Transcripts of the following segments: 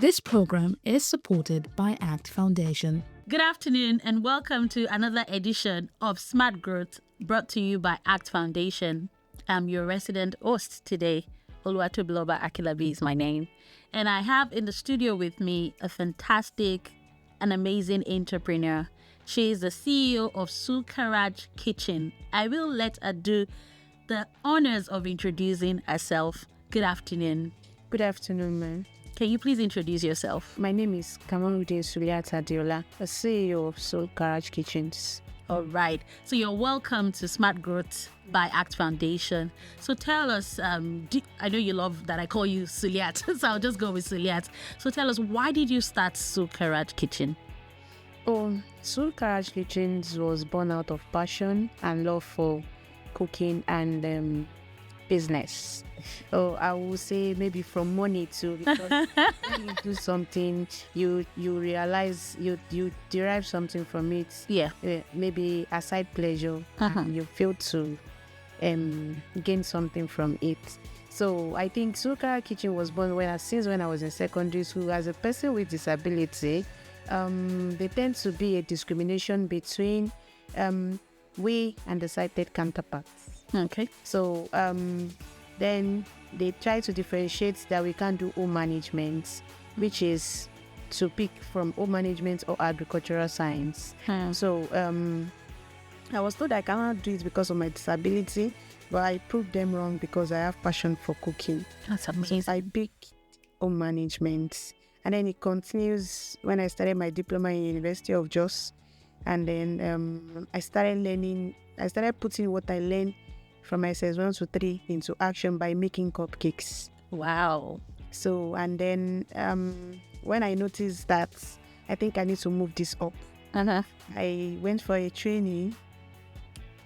This program is supported by ACT Foundation. Good afternoon and welcome to another edition of Smart Growth brought to you by ACT Foundation. I'm your resident host today. Oluwatobiloba Akilabi is my name. And I have in the studio with me a fantastic and amazing entrepreneur. She is the CEO of Sukaraj Kitchen. I will let her do the honors of introducing herself. Good afternoon. Good afternoon, ma'am. Can you please introduce yourself? My name is Kamaludin Suliat Adiola, the CEO of Sukaraj Kitchens. All right. So you're welcome to Smart Growth by ACT Foundation. So tell us, I know you love that I call you Suliat, so I'll just go with Suliat. So tell us, why did you start Sukaraj Kitchen? Sukaraj Kitchens was born out of passion and love for cooking and business. I would say maybe from money too, because when you do something, you realize you derive something from it. Yeah. Maybe a side pleasure, and you feel to gain something from it. So I think Sukaraj Kitchen was born since when I was in secondary school. As a person with disability, there tends to be a discrimination between we and the sighted counterparts. Okay. So then they try to differentiate that we can't do home management, which is to pick from home management or agricultural science. So I was told I cannot do it because of my disability, but I proved them wrong because I have passion for cooking. That's amazing. I picked home management, and then it continues when I started my diploma in University of Jos, and then I started putting what I learned from my SS1 to 3 into action by making cupcakes. Wow. So, and then when I noticed that I think I need to move this up, I went for a training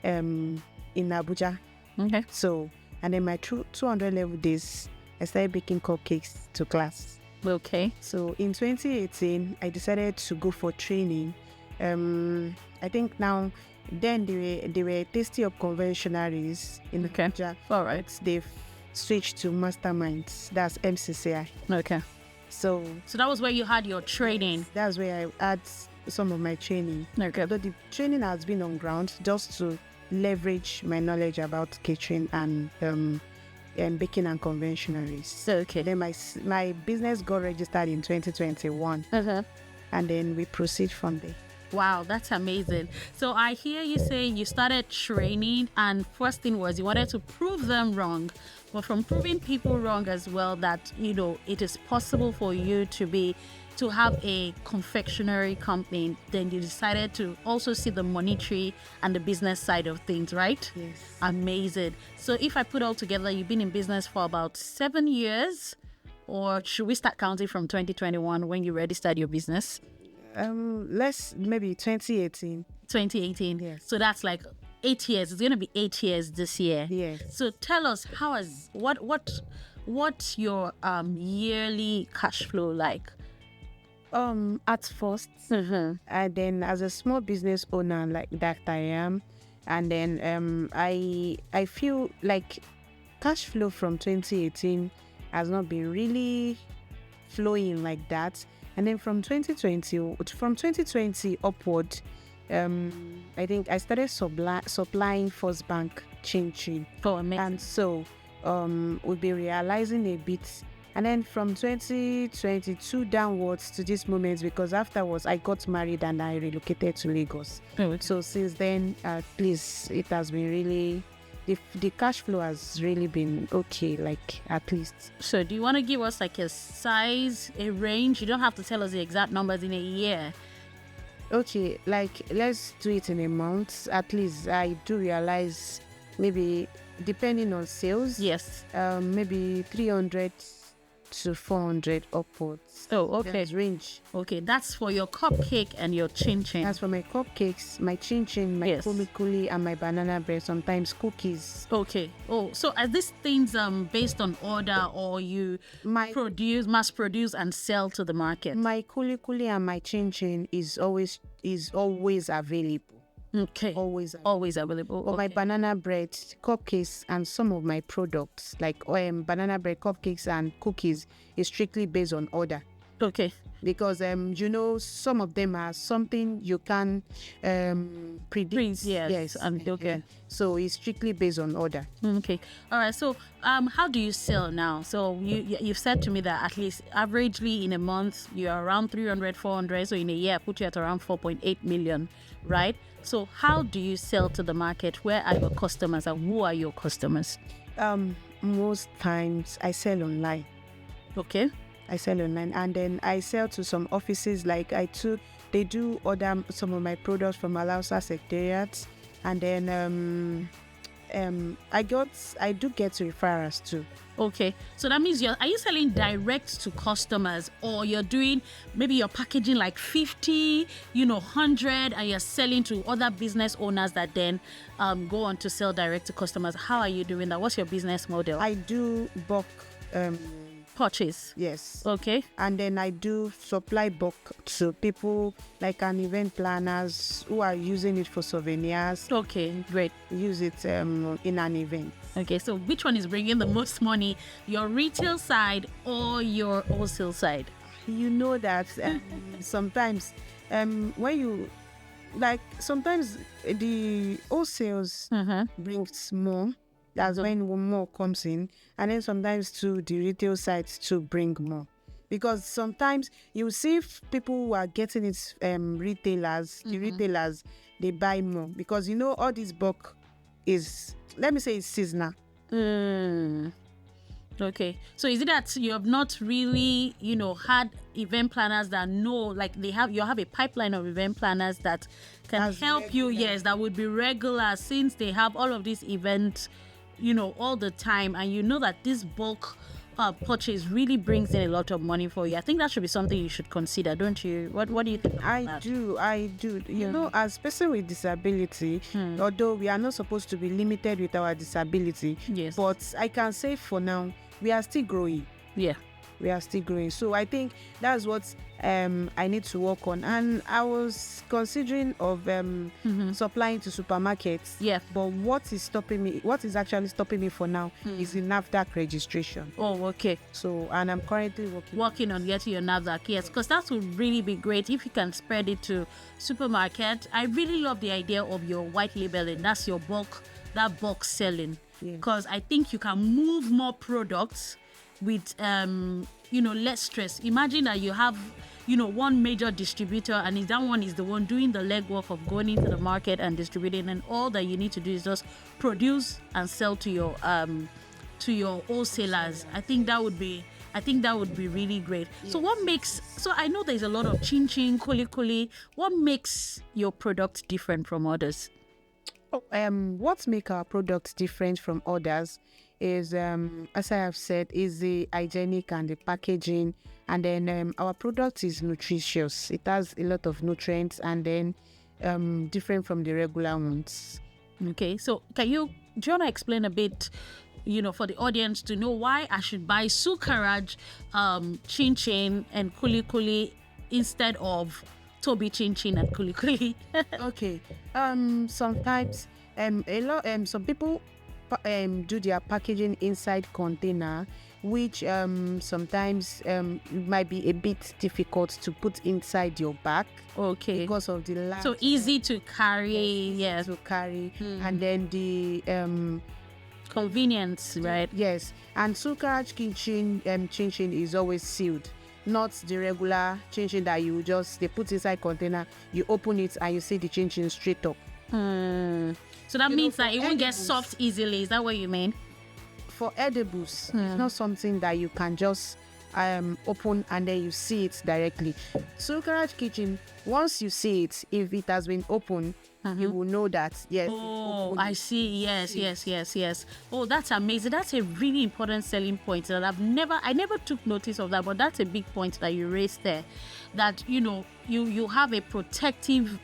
in Abuja. Okay. So, and then my 200 level days, I started baking cupcakes to class. Okay. So in 2018, I decided to go for training. I think now, then they were tasty up conventionaries in Abuja. All right. They've switched to masterminds. That's MCCI. Okay. So that was where you had your training. That's where I had some of my training. Okay. Although the training has been on ground just to leverage my knowledge about catering and baking and conventionaries. Okay. Then my business got registered in 2021. And then we proceed from there. Wow, that's amazing. So I hear you say you started training, and first thing was you wanted to prove them wrong. But from proving people wrong as well, that it is possible for you to have a confectionery company, then you decided to also see the monetary and the business side of things, right? Yes. Amazing. So if I put all together, you've been in business for about 7 years, or should we start counting from 2021 when you registered your business? Maybe 2018. 2018. Yes. So that's like 8 years. It's going to be 8 years this year. Yes. So tell us, what's your yearly cash flow like? At first, and then as a small business owner like that I am, and then I feel like cash flow from 2018 has not been really flowing like that. And then from 2020 upward, I think I started supplying First Bank chin. Oh, amazing. And so we'll be realizing a bit. And then from 2022 downwards to this moment, because afterwards I got married and I relocated to Lagos. Oh. So since then, at least it has been really, the cash flow has really been okay, like at least. So do you want to give us like a size, a range? You don't have to tell us the exact numbers in a year. Okay, like let's do it in a month. At least I do realize maybe depending on sales. Yes. Maybe 300 to 400 upwards. Oh, okay. There's range. Okay, that's for your cupcake and your chin. That's for my cupcakes, my chin, my kuli and my banana bread, sometimes cookies. Okay. Oh, so are these things based on order, or you mass produce and sell to the market? My kuli and my chin is always available. Okay. Always available. But my banana bread, cupcakes, and some of my products like banana bread, cupcakes, and cookies is strictly based on order. Okay. Because some of them are something you can predict. Yes. Okay. So it's strictly based on order. Okay. All right. So, how do you sell now? So you've said to me that at least averagely in a month you're around 300, 400. So in a year, put you at around 4.8 million, right? So how do you sell to the market? Where are your customers, and who are your customers? Most times I sell online. Okay. I sell online, and then I sell to some offices. Like they do order some of my products from Alausa Secretariat, and then I do get referrals too. Okay, so that means are you selling direct to customers, or you're doing maybe you're packaging like 50, 100, and you're selling to other business owners that then go on to sell direct to customers? How are you doing that? What's your business model? I do bulk purchase. Yes. Okay. And then I do supply bulk to people like an event planners who are using it for souvenirs. Okay, great. Use it in an event. Okay, so which one is bringing the most money, your retail side or your wholesale side? You know that sometimes when you sometimes the wholesales brings more. That's when more comes in, and then sometimes too the retail sites to bring more, because sometimes you see people who are getting it retailers, the retailers, they buy more because all this bulk is, let me say, it's seasonal. Okay, so is it that you have not really had event planners that know, like you have a pipeline of event planners that can help you? Yes, that would be regular, since they have all of these events all the time, and that this bulk purchase really brings in a lot of money for you. I think that should be something you should consider, don't you? What do you think about that? I do. As person with disability, although we are not supposed to be limited with our disability, yes, but I can say for now we are still growing. Yeah, we are still growing. So I think that's what I need to work on. And I was considering of supplying to supermarkets. Yeah. But what is actually stopping me for now is the NAFDAC registration. Oh, okay. So, and I'm currently working on getting your NAFDAC. Yes, because that would really be great if you can spread it to supermarket. I really love the idea of your white labeling. That's your bulk selling. Because I think you can move more products with less stress. Imagine that you have one major distributor, and that one is the one doing the legwork of going into the market and distributing, and all that you need to do is just produce and sell to your wholesalers. I think that would be really great. Yes. So I know there's a lot of chin chin, kuli kuli. What makes your product different from others? What makes our products different from others is, as I have said, is the hygienic and the packaging, and then our product is nutritious. It has a lot of nutrients, and then different from the regular ones. Okay, so do you want to explain a bit, for the audience to know why I should buy Sukaraj, Chin Chin and Kuli Kuli instead of Toby Chin Chin and Kuli Kuli? Okay, sometimes some people do their packaging inside container, which sometimes might be a bit difficult to put inside your bag. Okay. Because of the large. So easy to carry. Yes. To carry, and then the convenience, right? Yes, and Sukaraj chin chin is always sealed. Not the regular chin chin that they put inside container, you open it and you see the chin chin straight up. So that means that it won't get soft easily. Is that what you mean? For edibles, it's not something that you can just open and then you see it directly. Sukaraj kitchen, once you see it, if it has been opened, you will know that, yes. Oh, I see. Yes. Oh, that's amazing. That's a really important selling point that I never took notice of that, but that's a big point that you raised there. That you have a protective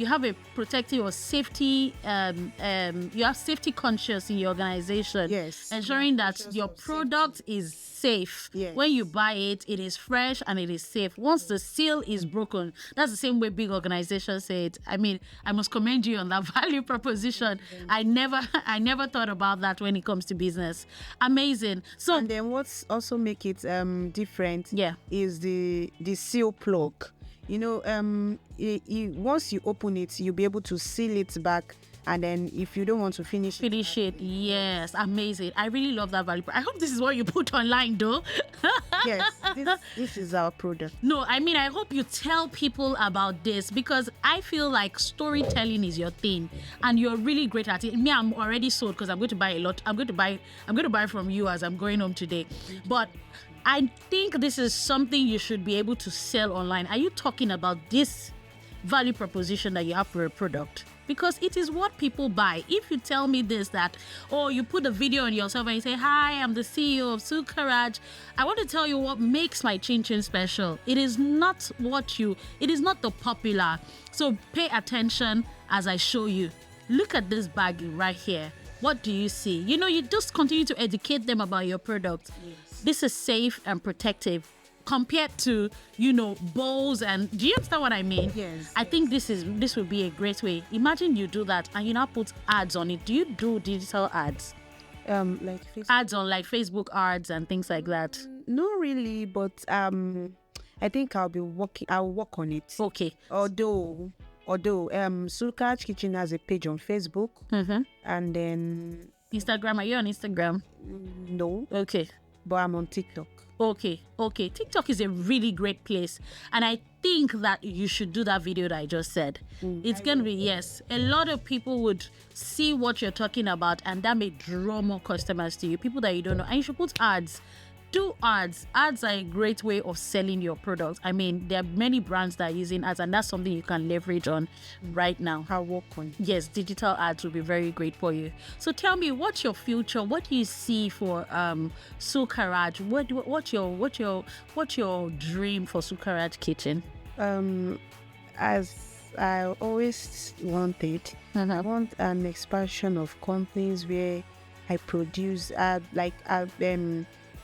you have a protective or safety, you have safety conscious in your organization. Yes. Ensuring that your product is safe. Yes. When you buy it, it is fresh and it is safe. Once the seal is broken, that's the same way big organizations say it. I mean, I must commend you on that value proposition. I never thought about that when it comes to business. Amazing. So, And then what's also make it different yeah, is the seal plug. You know, once you open it, you'll be able to seal it back. And then if you don't want to finish it. Yes, amazing. I really love that value. I hope this is what you put online, though. yes, this is our product. No, I mean, I hope you tell people about this, because I feel like storytelling is your thing and you're really great at it. Me, I'm already sold because I'm going to buy a lot. I'm going to buy from you as I'm going home today. But I think this is something you should be able to sell online. Are you talking about this value proposition that you have for a product? Because it is what people buy. If you tell me this, that, oh, you put a video on yourself and you say, hi, I'm the CEO of Sukaraj, I want to tell you what makes my chin chin special. It is not the popular. So pay attention as I show you. Look at this bag right here. What do you see? You know, you just continue to educate them about your product. Yes. This is safe and protective compared to, you know, bowls. And do you understand what I mean? Yes. I think this would be a great way. Imagine you do that and you now put ads on it. Do you do digital ads? Like Facebook. Ads on like Facebook ads and things like that? Not really, but I think I'll work on it. Okay. Although Sukaraj Kitchen has a page on Facebook, and then Instagram. Are you on Instagram? No. Okay. But I'm on TikTok. Okay. TikTok is a really great place. And I think that you should do that video that I just said. It's going to be, yes, a lot of people would see what you're talking about and that may draw more customers to you, people that you don't know. And you should put ads. Do ads. Ads are a great way of selling your products. I mean, there are many brands that are using ads and that's something you can leverage on right now. I'll work on it. Yes, digital ads will be very great for you. So tell me, what's your future? What do you see for Sukaraj? What's your dream for Sukaraj Kitchen? As I always wanted, I want an expansion of companies where I produce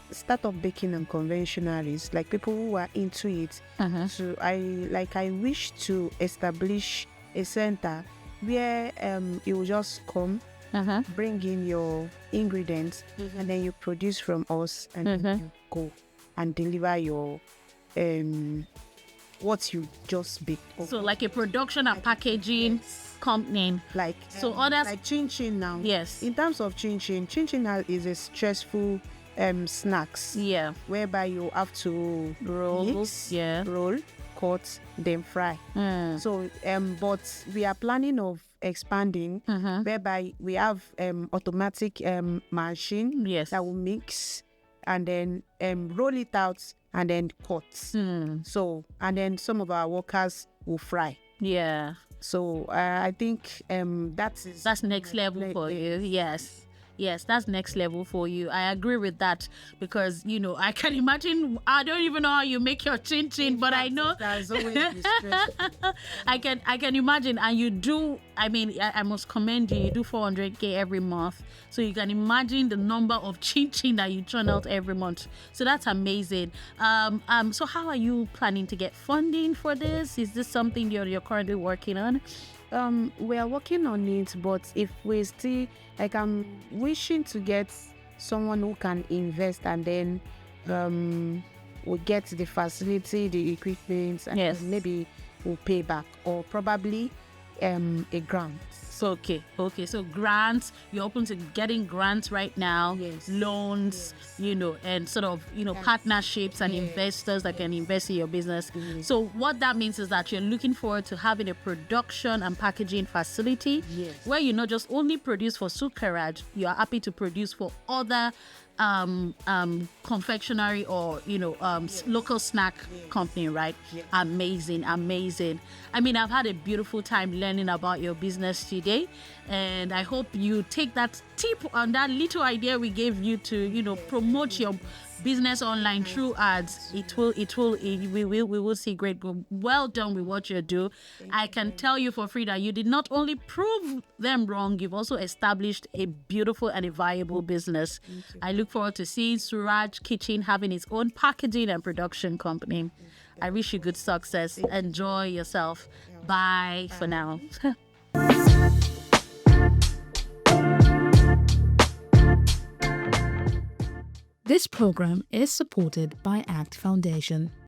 startup baking and conventionaries, like people who are into it. So I wish to establish a center where you will just come, bring in your ingredients, and then you produce from us, and then you go and deliver your what you just baked. So like a production and packaging company. Like so others like chin chin now. Yes. In terms of chin chin is a stressful snacks, whereby you have to roll, cut, then fry. So but we are planning of expanding, whereby we have automatic machine that will mix and then roll it out and then cut. So and then some of our workers will fry. So I think that's next level for you. Yes, that's next level for you. I agree with that because, you know, I can imagine, I don't even know how you make your chin chin, but I know there's always been stress. I can imagine. And you do, I mean, I must commend you. You do 400K every month. So you can imagine the number of chin chin that you churn out every month. So that's amazing. So how are you planning to get funding for this? Is this something you're currently working on? We are working on it, but if we still, like, I'm wishing to get someone who can invest and then we'll get the facility, the equipment, and maybe we'll pay back, or probably a grant. So okay. So grants, you're open to getting grants right now, loans, you know, and sort of, you know, partnerships and investors that can invest in your business. So what that means is that you're looking forward to having a production and packaging facility where you not just only produce for Sukaraj, you are happy to produce for other confectionery or, you know, local snack company, right? Amazing. I mean, I've had a beautiful time learning about your business today, and I hope you take that tip on that little idea we gave you to, you know, promote business online through ads, we will see great growth. Well done with what you do. I can tell you for free that you did not only prove them wrong, you've also established a beautiful and a viable business. I look forward to seeing Suraj Kitchen having its own packaging and production company. I wish you good success. Enjoy yourself. Bye for now. This program is supported by ACT Foundation.